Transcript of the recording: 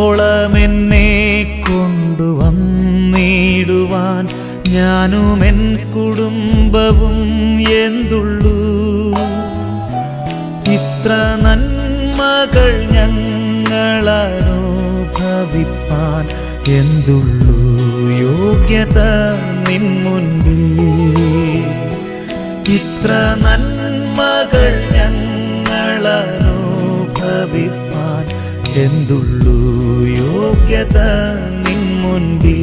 ഇത്രത്തോളമെന്നെ കൊണ്ടുവന്നിടുവാൻ ഞാനുമെൻ കുടുംബവും എന്തുള്ളൂ. ഇത്ര നന്മകൾ ഞങ്ങളനുഭവിപ്പാൻ എന്തുള്ളൂ യോഗ്യത നിൻ മുൻപിൽ. ഇത്ര നന്മകൾ ഞങ്ങളനുഭവിപ്പാൻ എന്തുള്ളൂ യോഗ്യത നിൻ മുൻപിൽ.